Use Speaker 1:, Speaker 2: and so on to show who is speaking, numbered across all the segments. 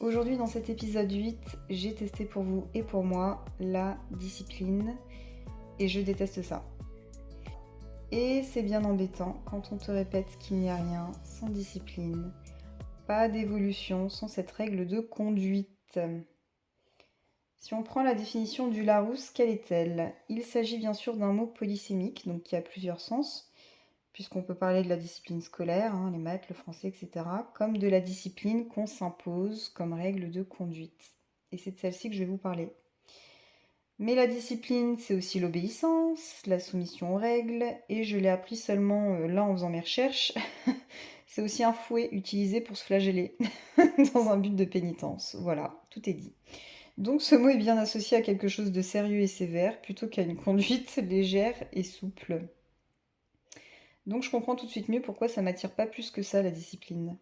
Speaker 1: Aujourd'hui, dans cet épisode 8, j'ai testé pour vous et pour moi la discipline et je déteste ça. Et c'est bien embêtant quand on te répète qu'il n'y a rien sans discipline, pas d'évolution sans cette règle de conduite. Si on prend la définition du Larousse, quelle est-elle? Il s'agit bien sûr d'un mot polysémique, donc qui a plusieurs sens, puisqu'on peut parler de la discipline scolaire, les maths, le français, etc., comme de la discipline qu'on s'impose comme règle de conduite. Et c'est de celle-ci que je vais vous parler. Mais la discipline, c'est aussi l'obéissance, la soumission aux règles, et je l'ai appris seulement là en faisant mes recherches. C'est aussi un fouet utilisé pour se flageller dans un but de pénitence. Voilà, tout est dit. Donc ce mot est bien associé à quelque chose de sérieux et sévère, plutôt qu'à une conduite légère et souple. Donc je comprends tout de suite mieux pourquoi ça m'attire pas plus que ça, la discipline.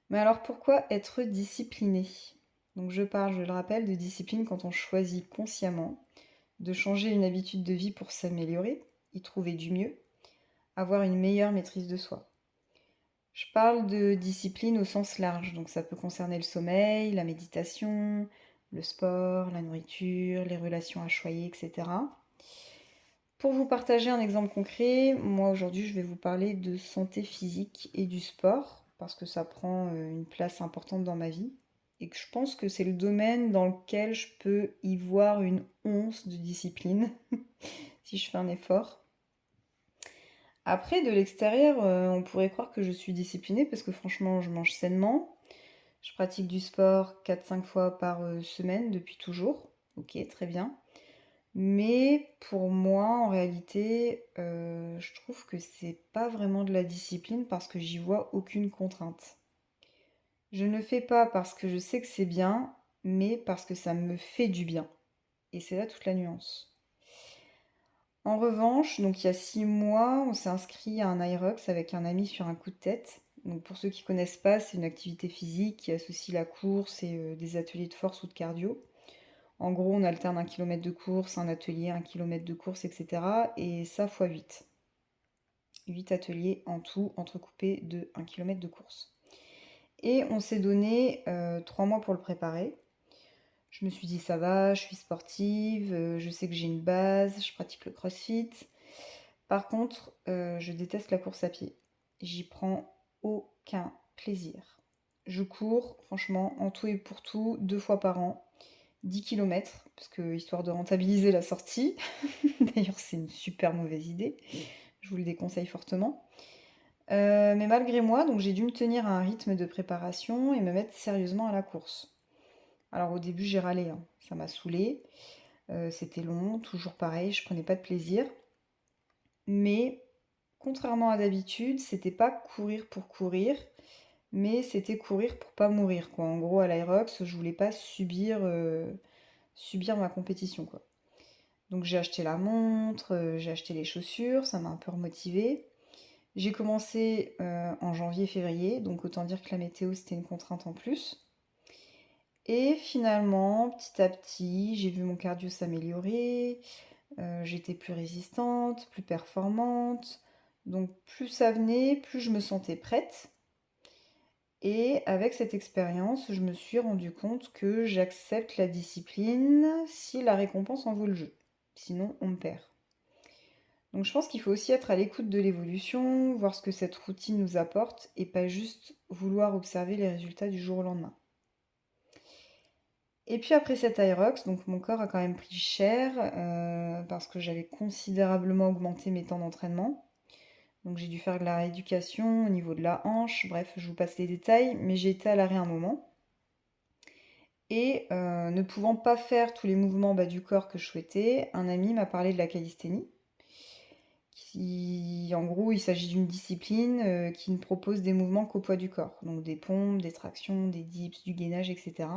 Speaker 1: Mais alors pourquoi être discipliné? Donc je parle, je le rappelle, de discipline quand on choisit consciemment de changer une habitude de vie pour s'améliorer, y trouver du mieux, avoir une meilleure maîtrise de soi. Je parle de discipline au sens large, donc ça peut concerner le sommeil, la méditation, le sport, la nourriture, les relations à choyer, etc. Pour vous partager un exemple concret, moi aujourd'hui je vais vous parler de santé physique et du sport, parce que ça prend une place importante dans ma vie, et que je pense que c'est le domaine dans lequel je peux y voir une once de discipline, si je fais un effort. Après, de l'extérieur, on pourrait croire que je suis disciplinée, parce que franchement, je mange sainement, je pratique du sport 4-5 fois par semaine depuis toujours, ok, très bien. Mais pour moi, en réalité, je trouve que c'est pas vraiment de la discipline parce que j'y vois aucune contrainte. Je ne le fais pas parce que je sais que c'est bien, mais parce que ça me fait du bien. Et c'est là toute la nuance. En revanche, donc il y a 6 mois, on s'est inscrit à un Irox avec un ami sur un coup de tête. Donc pour ceux qui connaissent pas, c'est une activité physique qui associe la course et des ateliers de force ou de cardio. En gros, on alterne 1 kilomètre de course, un atelier, 1 kilomètre de course, etc. Et ça fois 8. 8 ateliers en tout, entrecoupés de 1 kilomètre de course. Et on s'est donné 3 mois pour le préparer. Je me suis dit, ça va, je suis sportive, je sais que j'ai une base, je pratique le crossfit. Par contre, je déteste la course à pied. J'y prends aucun plaisir. Je cours, franchement, en tout et pour tout, 2 fois par an. 10 km, parce que histoire de rentabiliser la sortie. D'ailleurs, c'est une super mauvaise idée. Je vous le déconseille fortement. Mais malgré moi, donc j'ai dû me tenir à un rythme de préparation et me mettre sérieusement à la course. Alors au début, j'ai râlé, ça m'a saoulée. C'était long, toujours pareil, je prenais pas de plaisir. Mais contrairement à d'habitude, c'était pas courir pour courir, mais c'était courir pour pas mourir, quoi. En gros, à l'Aerox, je voulais pas subir ma compétition, quoi. Donc j'ai acheté la montre, j'ai acheté les chaussures, ça m'a un peu remotivée. J'ai commencé en janvier-février, donc autant dire que la météo c'était une contrainte en plus. Et finalement, petit à petit, j'ai vu mon cardio s'améliorer, j'étais plus résistante, plus performante. Donc plus ça venait, plus je me sentais prête. Et avec cette expérience, je me suis rendu compte que j'accepte la discipline si la récompense en vaut le jeu. Sinon, on me perd. Donc je pense qu'il faut aussi être à l'écoute de l'évolution, voir ce que cette routine nous apporte et pas juste vouloir observer les résultats du jour au lendemain. Et puis après cet Aerox, donc mon corps a quand même pris cher parce que j'avais considérablement augmenté mes temps d'entraînement. Donc j'ai dû faire de la rééducation au niveau de la hanche, bref, je vous passe les détails, mais j'ai été à l'arrêt un moment. Et ne pouvant pas faire tous les mouvements bas du corps que je souhaitais, un ami m'a parlé de la calisthénie. En gros, il s'agit d'une discipline qui ne propose des mouvements qu'au poids du corps. Donc des pompes, des tractions, des dips, du gainage, etc.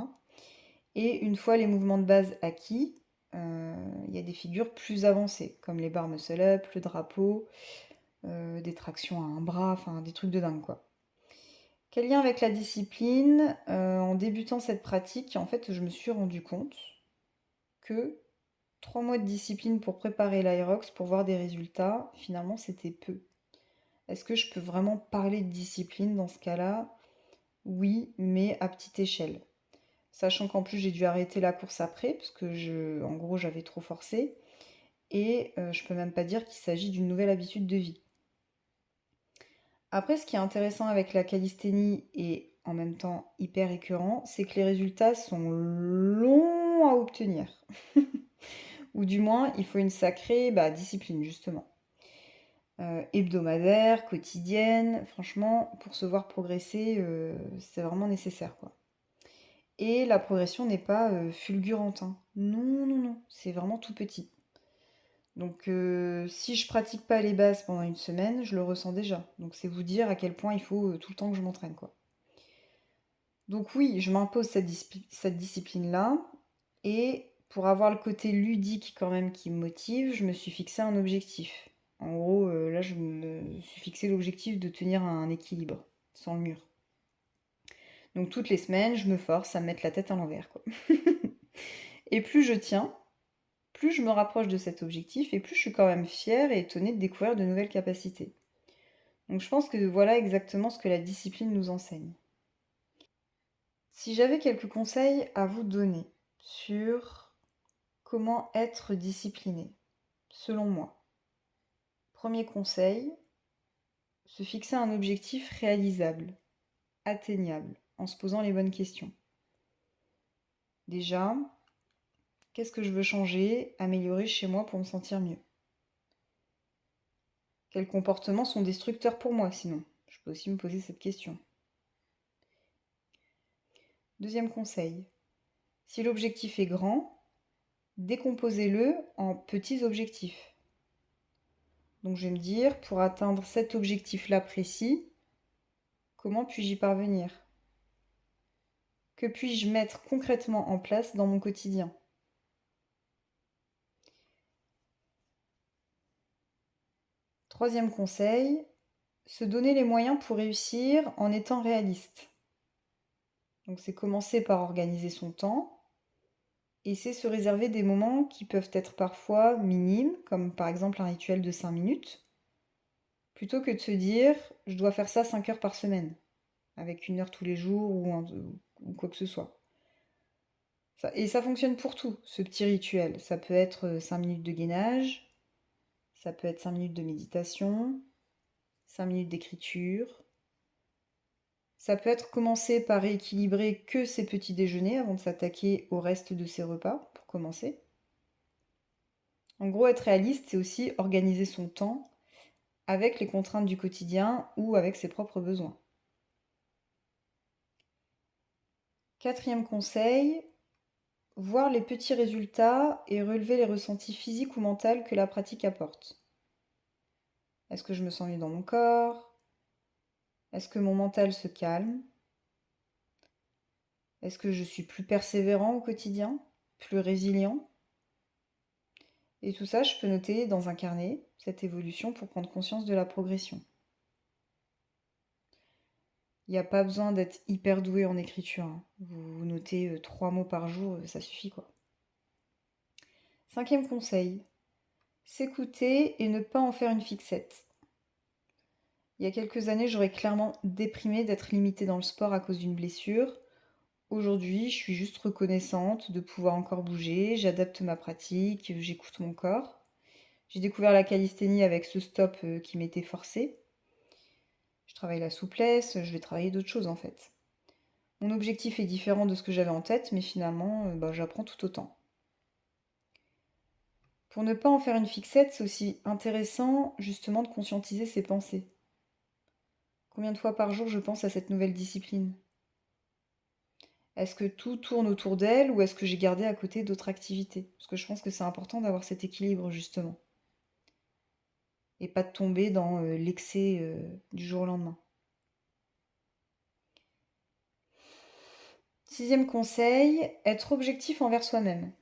Speaker 1: Et une fois les mouvements de base acquis, il y a des figures plus avancées, comme les barres muscle-up, le drapeau, des tractions à un bras, enfin des trucs de dingue quoi. Quel lien avec la discipline? En débutant cette pratique, en fait, je me suis rendu compte que 3 mois de discipline pour préparer l'Aerox, pour voir des résultats, finalement c'était peu. Est-ce que je peux vraiment parler de discipline dans ce cas-là? Oui, mais à petite échelle. sachant qu'en plus j'ai dû arrêter la course après, parce que en gros j'avais trop forcé, et je peux même pas dire qu'il s'agit d'une nouvelle habitude de vie. Après, ce qui est intéressant avec la calisthénie et en même temps hyper écœurant, c'est que les résultats sont longs à obtenir. Ou du moins, il faut une sacrée discipline, justement. Hebdomadaire, quotidienne, franchement, pour se voir progresser, c'est vraiment nécessaire, quoi. Et la progression n'est pas fulgurante, hein. Non, non, non, c'est vraiment tout petit. Donc si je pratique pas les bases pendant une semaine, je le ressens déjà. Donc c'est vous dire à quel point il faut tout le temps que je m'entraîne, quoi. Donc oui, je m'impose cette discipline-là. Et pour avoir le côté ludique quand même qui me motive, je me suis fixé un objectif. En gros, là, je me suis fixé l'objectif de tenir un équilibre, sans le mur. Donc toutes les semaines, je me force à me mettre la tête à l'envers, quoi. Et plus je tiens, plus je me rapproche de cet objectif et plus je suis quand même fière et étonnée de découvrir de nouvelles capacités. Donc je pense que voilà exactement ce que la discipline nous enseigne. Si j'avais quelques conseils à vous donner sur comment être discipliné, selon moi. Premier conseil, se fixer un objectif réalisable, atteignable, en se posant les bonnes questions. Déjà, qu'est-ce que je veux changer, améliorer chez moi pour me sentir mieux? Quels comportements sont destructeurs pour moi sinon? Je peux aussi me poser cette question. Deuxième conseil, si l'objectif est grand, décomposez-le en petits objectifs. Donc je vais me dire, pour atteindre cet objectif-là précis, comment puis-je y parvenir? Que puis-je mettre concrètement en place dans mon quotidien? Troisième conseil, se donner les moyens pour réussir en étant réaliste. Donc c'est commencer par organiser son temps et c'est se réserver des moments qui peuvent être parfois minimes, comme par exemple un rituel de 5 minutes, plutôt que de se dire je dois faire ça 5 heures par semaine, avec 1 heure tous les jours ou quoi que ce soit. Et ça fonctionne pour tout, ce petit rituel. Ça peut être 5 minutes de gainage, ça peut être 5 minutes de méditation, 5 minutes d'écriture. Ça peut être commencer par rééquilibrer que ses petits déjeuners avant de s'attaquer au reste de ses repas, pour commencer. En gros, être réaliste, c'est aussi organiser son temps avec les contraintes du quotidien ou avec ses propres besoins. Quatrième conseil, voir les petits résultats et relever les ressentis physiques ou mentaux que la pratique apporte. Est-ce que je me sens mieux dans mon corps? Est-ce que mon mental se calme? Est-ce que je suis plus persévérant au quotidien? Plus résilient? Et tout ça, je peux noter dans un carnet cette évolution pour prendre conscience de la progression. Il n'y a pas besoin d'être hyper doué en écriture, hein. Vous notez 3 mots par jour, ça suffit quoi. Cinquième conseil, s'écouter et ne pas en faire une fixette. Il y a quelques années, j'aurais clairement déprimé d'être limitée dans le sport à cause d'une blessure. Aujourd'hui, je suis juste reconnaissante de pouvoir encore bouger, j'adapte ma pratique, j'écoute mon corps. J'ai découvert la calisthénie avec ce stop qui m'était forcé. Je travaille la souplesse, je vais travailler d'autres choses en fait. Mon objectif est différent de ce que j'avais en tête, mais finalement, j'apprends tout autant. Pour ne pas en faire une fixette, c'est aussi intéressant justement de conscientiser ses pensées. Combien de fois par jour je pense à cette nouvelle discipline? Est-ce que tout tourne autour d'elle ou est-ce que j'ai gardé à côté d'autres activités? Parce que je pense que c'est important d'avoir cet équilibre justement. Et pas de tomber dans l'excès du jour au lendemain. Sixième conseil, être objectif envers soi-même.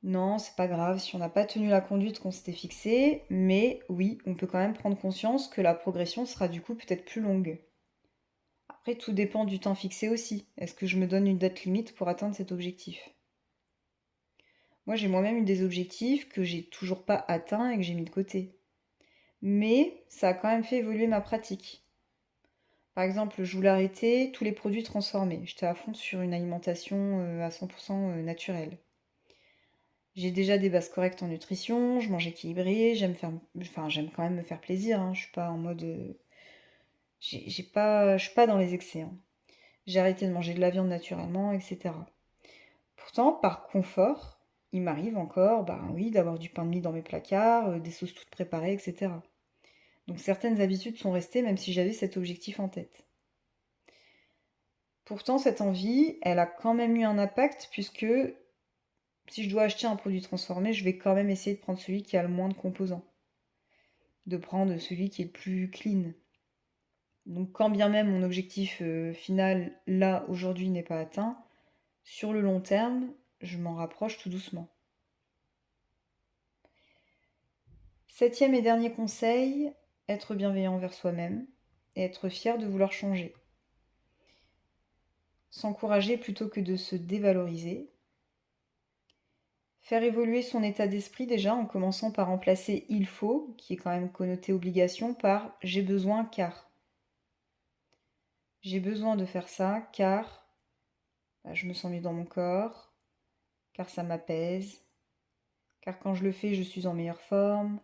Speaker 1: Non, c'est pas grave si on n'a pas tenu la conduite qu'on s'était fixée, mais oui, on peut quand même prendre conscience que la progression sera du coup peut-être plus longue. Après, tout dépend du temps fixé aussi. Est-ce que je me donne une date limite pour atteindre cet objectif? Moi, j'ai moi-même eu des objectifs que j'ai toujours pas atteints et que j'ai mis de côté. Mais ça a quand même fait évoluer ma pratique. Par exemple, je voulais arrêter tous les produits transformés. J'étais à fond sur une alimentation à 100% naturelle. J'ai déjà des bases correctes en nutrition, je mange équilibré, j'aime quand même me faire plaisir, hein. Je suis pas en mode, je suis pas dans les excès, hein. J'ai arrêté de manger de la viande naturellement, etc. Pourtant, par confort, il m'arrive encore, bah oui, d'avoir du pain de mie dans mes placards, des sauces toutes préparées, etc. Donc certaines habitudes sont restées même si j'avais cet objectif en tête. Pourtant, cette envie, elle a quand même eu un impact puisque si je dois acheter un produit transformé, je vais quand même essayer de prendre celui qui a le moins de composants, de prendre celui qui est le plus clean. Donc quand bien même mon objectif final, là, aujourd'hui, n'est pas atteint, sur le long terme, je m'en rapproche tout doucement. 7e et dernier conseil, être bienveillant envers soi-même et être fier de vouloir changer. S'encourager plutôt que de se dévaloriser. Faire évoluer son état d'esprit déjà en commençant par remplacer il faut, qui est quand même connoté obligation, par j'ai besoin car. J'ai besoin de faire ça car je me sens mieux dans mon corps, car ça m'apaise, car quand je le fais, je suis en meilleure forme,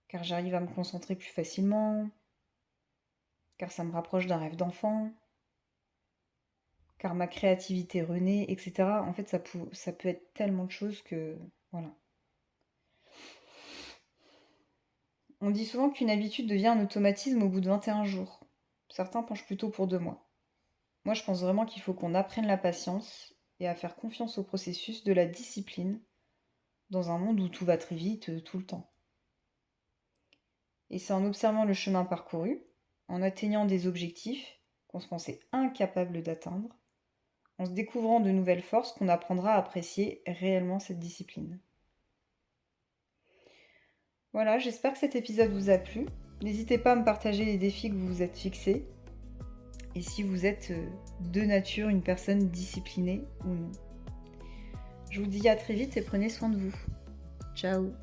Speaker 1: car j'arrive à me concentrer plus facilement, car ça me rapproche d'un rêve d'enfant, car ma créativité renaît, etc. En fait, ça peut être tellement de choses que... Voilà. On dit souvent qu'une habitude devient un automatisme au bout de 21 jours. Certains penchent plutôt pour 2 mois. Moi, je pense vraiment qu'il faut qu'on apprenne la patience et à faire confiance au processus de la discipline dans un monde où tout va très vite, tout le temps. Et c'est en observant le chemin parcouru, en atteignant des objectifs qu'on se pensait incapable d'atteindre, en se découvrant de nouvelles forces qu'on apprendra à apprécier réellement cette discipline. Voilà, j'espère que cet épisode vous a plu. N'hésitez pas à me partager les défis que vous vous êtes fixés et si vous êtes de nature une personne disciplinée ou non. Je vous dis à très vite et prenez soin de vous. Ciao!